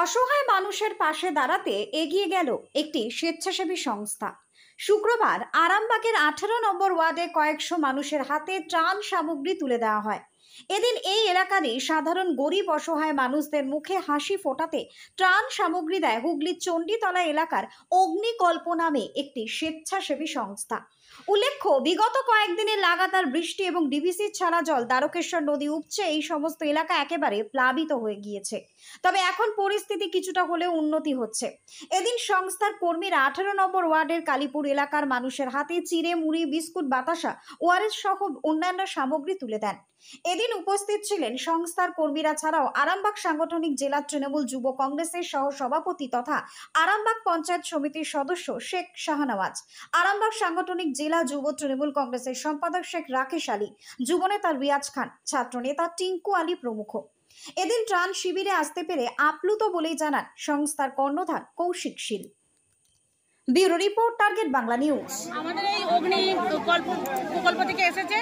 অসহায় মানুষের পাশে দাঁড়াতে এগিয়ে গেল একটি স্বেচ্ছাসেবী সংস্থা। শুক্রবার আরামবাগের 18 নম্বর ওয়ার্ডে কয়েকশো মানুষের হাতে ত্রাণ সামগ্রী তুলে দেওয়া হয়। এদিন এই এলাকারই সাধারণ গরিব অসহায় মানুষদের মুখে হাসি ফোটাতে ত্রাণ সামগ্রী দেয় হুগলির চণ্ডীতলা এলাকার অগ্নিকল্প নামে একটি স্বেচ্ছাসেবী সংস্থা। উল্লেখ্য, বিগত কয়েকদিনের লাগাতার বৃষ্টি এবং ডিভিসির ছাড়া জল দ্বারকেশ্বর নদী উপচে এই সমস্ত এলাকা একেবারে প্লাবিত হয়ে গিয়েছে। তবে এখন পরিস্থিতি কিছুটা হলেও উন্নতি হচ্ছে। এদিন সংস্থার কর্মীরা 18 নম্বর ওয়ার্ডের কালীপুর এলাকার মানুষের হাতে চিড়ে, মুড়ি, বিস্কুট, বাতাসা, ওআরএস সহ অন্যান্য সামগ্রী তুলে দেন। এদিন উপস্থিত ছিলেন সংস্থার কর্মীরা ছাড়াও আরামবাগ সাংগঠনিক জেলা তৃণমূল যুব কংগ্রেসের সহ সভাপতি তথা আরামবাগ পঞ্চায়েত সমিতির সদস্য শেখ শাহনওয়াজ, আরামবাগ সাংগঠনিক জেলা যুব তৃণমূল কংগ্রেসের সম্পাদক শেখ রাকেশ আলী, যুবনেতা রিয়াজ খান, ছাত্রনেতা টিঙ্কু আলী প্রমুখ। এদিন ত্রাণ শিবিরে আসতে পেরে আপ্লুত বলেই জানান সংস্থার কর্ণধার Kaushik Sil. Bureau report, target Bangla news. আমাদের এই অগ্নি প্রকল্প থেকে এসেছে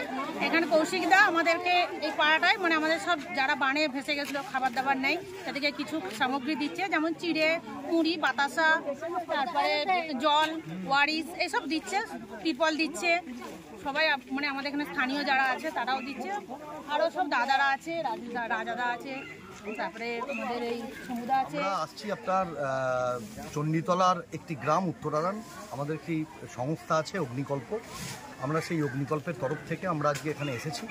এখানে কৌশিক দা আমাদেরকে এই পাড়াটায় আমাদের সব যারা বানে ভেসে গেছিলো, খাবার দাবার নেই, তাদেরকে কিছু সামগ্রী দিচ্ছে, যেমন চিড়ে, মুড়ি, বাতাসা, তারপরে জল, ওয়ারিস এইসব দিচ্ছে, ত্রিপল দিচ্ছে। সবাই আমাদের এখানে স্থানীয় যারা আছে তারাও দিচ্ছে, আরও সব দাদারা আছে, রাজাদা আছে, তারপরে আমাদের এই সমুদা আছে। আসছি আপনার চণ্ডীতলার একটি গ্রাম উত্তরারান, আমাদের একটি সংস্থা আছে অগ্নিকল্প। আমরা সেই অগ্নিকল্পের তরফ থেকে আমরা আজকে এখানে এসেছি,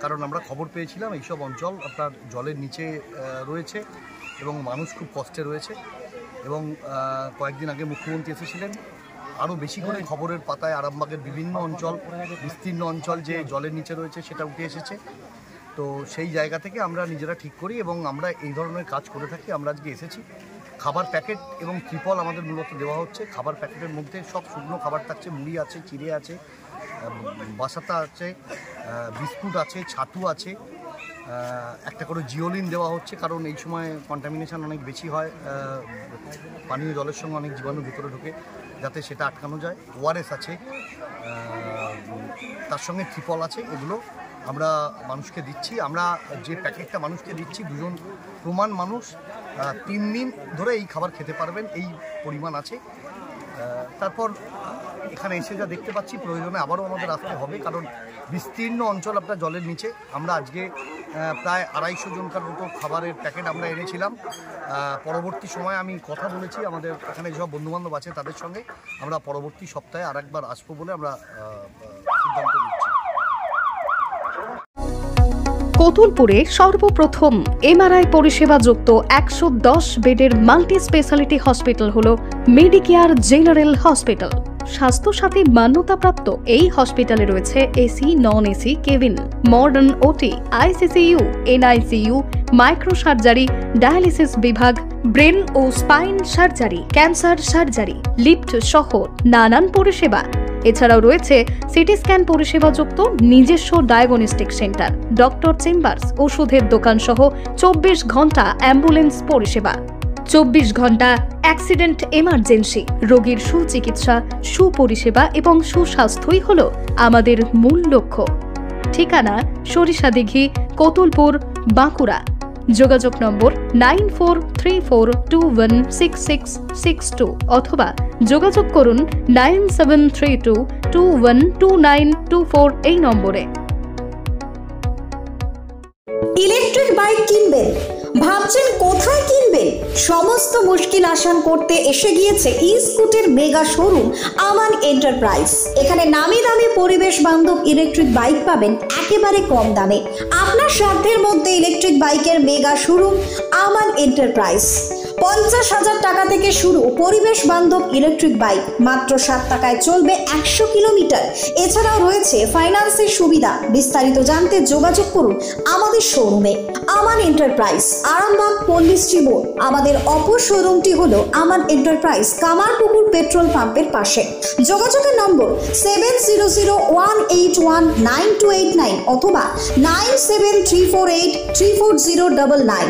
কারণ আমরা খবর পেয়েছিলাম এইসব অঞ্চল আপনার জলের নিচে রয়েছে এবং মানুষ খুব কষ্টে রয়েছে। এবং কয়েকদিন আগে মুখ্যমন্ত্রী এসেছিলেন, আরও বেশি করে খবরের পাতায় আরামবাগের বিভিন্ন অঞ্চল, বিস্তীর্ণ অঞ্চল যে জলের নিচে রয়েছে সেটা উঠে এসেছে। তো সেই জায়গা থেকে আমরা নিজেরা ঠিক করি এবং আমরা এই ধরনের কাজ করে থাকি। আমরা আজকে এসেছি, খাবার প্যাকেট এবং ত্রিপল আমাদের মূলত দেওয়া হচ্ছে। খাবার প্যাকেটের মধ্যে সব শুকনো খাবার থাকছে, মুড়ি আছে, চিড়ে আছে, বাসাতা আছে, বিস্কুট আছে, ছাতু আছে, একটা করে জিওলিন দেওয়া হচ্ছে, কারণ এই সময় কন্টামিনেশন অনেক বেশি হয়, পানীয় জলের সঙ্গে অনেক জীবাণু ভিতরে ঢোকে, যাতে সেটা আটকানো যায়। ওআরএস আছে, তার সঙ্গে ত্রিপল আছে, এগুলো আমরা মানুষকে দিচ্ছি। আমরা যে প্যাকেটটা মানুষকে দিচ্ছি, দুজন প্রমাণ মানুষ 3 দিন ধরে এই খাবার খেতে পারবেন, এই পরিমাণ আছে। তারপর এখানে এসে যা দেখতে পাচ্ছি, প্রয়োজনে আবারও আমাদের আসতে হবে, কারণ বিস্তীর্ণ অঞ্চল আপনার জলের নিচে। আমরা আজকে প্রায় 250 জনকার মতো খাবারের প্যাকেট আমরা এনেছিলাম। পরবর্তী সময়ে আমি কথা বলেছি আমাদের এখানে যেসব বন্ধুবান্ধব আছে তাদের সঙ্গে, আমরা পরবর্তী সপ্তাহে আরেকবার আসবো বলে আমরা সিদ্ধান্ত নিচ্ছি। কতুলপুরে সর্বপ্রথম এমআরআই পরিষেবা যুক্ত 110 বেডের মাল্টি স্পেশালিটি হসপিটাল হলো মেডিকেয়ার জেনারেল হসপিটাল। স্বাস্থ্যসাথী মান্যতাপ্রাপ্ত এই হসপিটালে রয়েছে AC, non AC cabin, modern OT, ICCU, NICU, micro surgery, dialysis বিভাগ, ব্রেন ও spine surgery, cancer surgery, lift সহ নানান পরিষেবা। এছাড়াও রয়েছে সিটি স্ক্যান পরিষেবা যুক্ত নিজস্ব ডায়াগনস্টিক সেন্টার, ডক্টর চেম্বার্স, ওষুধের দোকান সহ 24 ঘন্টা অ্যাম্বুলেন্স পরিষেবা। 24 ঘন্টা অ্যাক্সিডেন্ট এমার্জেন্সি, রোগীর সুচিকিৎসা, সুপরিষেবা এবং সুস্বাস্থ্যই হল আমাদের মূল লক্ষ্য। ঠিকানা সরিষাদিঘি, কতুলপুর, বাঁকুড়া। যোগাযোগ নম্বর 9434216662 অথবা যোগাযোগ করুন 9732212924 এই নম্বরে। ইলেকট্রিক বাইক কিনবেন? ভাবছেন কোথায় কিনবেন? সমস্ত মুশকিল আসান করতে এসে গিয়েছে ই-স্কুটের মেগা শোরুম আমান এন্টারপ্রাইজ। এখানে নামি দামি পরিবেশ বান্ধব ইলেকট্রিক বাইক পাবেন একেবারে কম দামে। আপনার সাধ্যের মধ্যে ইলেকট্রিক বাইকের মেগা শোরুম আমান এন্টারপ্রাইজ। 50,000 টাকা থেকে শুরু পরিবেশ বান্ধব ইলেকট্রিক বাইক, মাত্র 7 টাকায় চলবে 100 কিলোমিটার। এছাড়াও রয়েছে ফাইন্যান্সের সুবিধা। বিস্তারিত জানতে যোগাযোগ করুন আমাদের শোরুমে। আমান এন্টারপ্রাইজ, আরামবাগ পল্লীশ্রী মোড়। আমাদের অপর শোরুমটি হলো আমান এন্টারপ্রাইজ, কামারপুকুর পেট্রোল পাম্পের পাশে। যোগাযোগের নম্বর 7001819289 অথবা 97348340999।